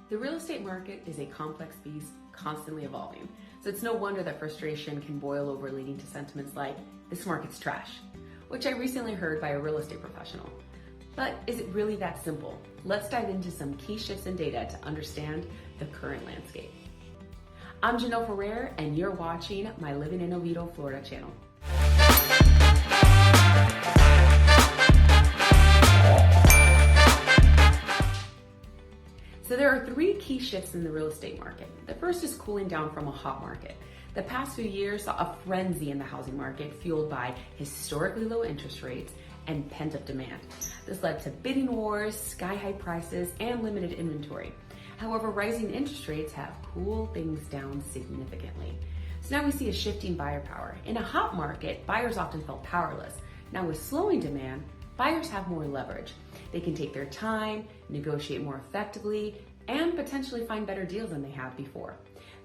The real estate market is a complex beast, constantly evolving. So it's no wonder that frustration can boil over, leading to sentiments like, "This market's trash," which I recently heard by a real estate professional. But is it really that simple? Let's dive into some key shifts in data to understand the current landscape. I'm Janelle Ferrer, and you're watching my Living in Oviedo, Florida channel. So there are three key shifts in the real estate market. The first is cooling down from a hot market. The past few years saw a frenzy in the housing market fueled by historically low interest rates and pent-up demand. This led to bidding wars, sky-high prices, and limited inventory. However, rising interest rates have cooled things down significantly. So now we see a shifting buyer power. In a hot market, buyers often felt powerless. Now with slowing demand, buyers have more leverage. They can take their time, negotiate more effectively, and potentially find better deals than they have before.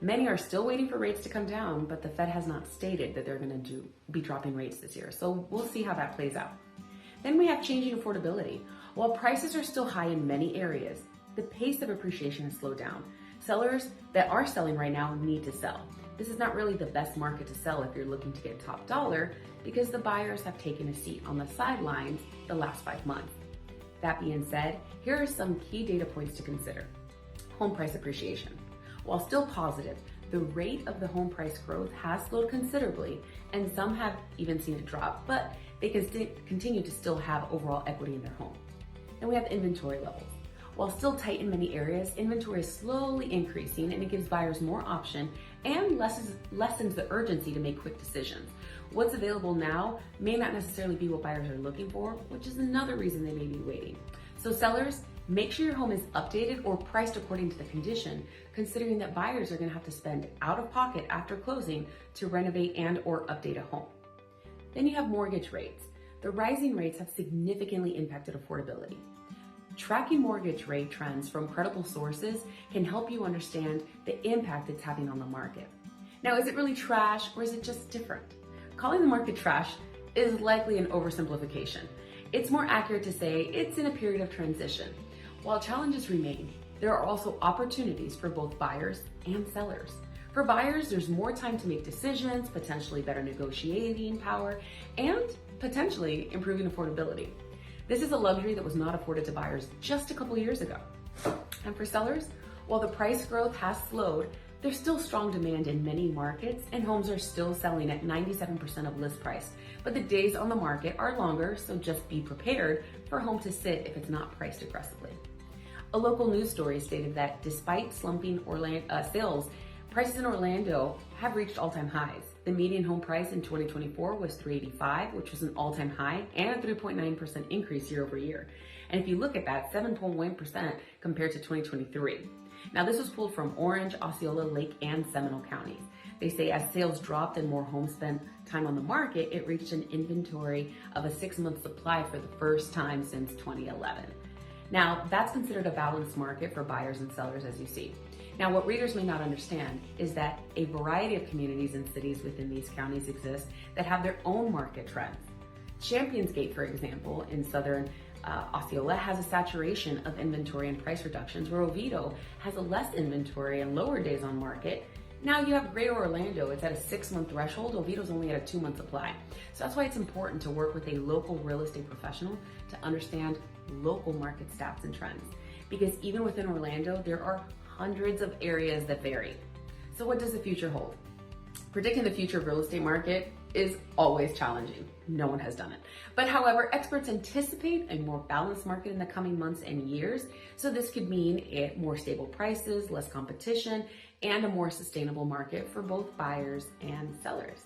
Many are still waiting for rates to come down, but the Fed has not stated that they're going to be dropping rates this year. So we'll see how that plays out. Then we have changing affordability. While prices are still high in many areas, the pace of appreciation has slowed down. Sellers that are selling right now need to sell. This is not really the best market to sell if you're looking to get top dollar, because the buyers have taken a seat on the sidelines the last 5 months. That being said, here are some key data points to consider. Home price appreciation. While still positive, the rate of the home price growth has slowed considerably, and some have even seen it drop, but they can continue to still have overall equity in their home. Then we have inventory levels. While still tight in many areas, inventory is slowly increasing, and it gives buyers more option and lessens the urgency to make quick decisions. What's available now may not necessarily be what buyers are looking for, which is another reason they may be waiting. So sellers, make sure your home is updated or priced according to the condition, considering that buyers are going to have to spend out of pocket after closing to renovate and or update a home. Then you have mortgage rates. The rising rates have significantly impacted affordability. Tracking mortgage rate trends from credible sources can help you understand the impact it's having on the market. Now, is it really trash or is it just different? Calling the market trash is likely an oversimplification. It's more accurate to say it's in a period of transition. While challenges remain, there are also opportunities for both buyers and sellers. For buyers, there's more time to make decisions, potentially better negotiating power, and potentially improving affordability. This is a luxury that was not afforded to buyers just a couple years ago. And for sellers, while the price growth has slowed, there's still strong demand in many markets, and homes are still selling at 97% of list price. But the days on the market are longer, so just be prepared for a home to sit if it's not priced aggressively. A local news story stated that despite slumping sales, prices in Orlando have reached all-time highs. The median home price in 2024 was $385,000, which was an all-time high and a 3.9% increase year over year. And if you look at that, 7.1% compared to 2023. Now this was pulled from Orange, Osceola, Lake, and Seminole counties. They say as sales dropped and more homes spent time on the market, it reached an inventory of a 6-month supply for the first time since 2011. Now that's considered a balanced market for buyers and sellers, as you see. Now, what readers may not understand is that a variety of communities and cities within these counties exist that have their own market trends. Championsgate, for example, in southern Osceola has a saturation of inventory and price reductions, where Oviedo has a less inventory and lower days on market. Now you have Greater Orlando, it's at a 6-month threshold. Oviedo's only at a 2-month supply. So that's why it's important to work with a local real estate professional to understand local market stats and trends. Because even within Orlando, there are hundreds of areas that vary. So what does the future hold? Predicting the future of real estate market is always challenging. No one has done it. But however, experts anticipate a more balanced market in the coming months and years. So this could mean more stable prices, less competition, and a more sustainable market for both buyers and sellers.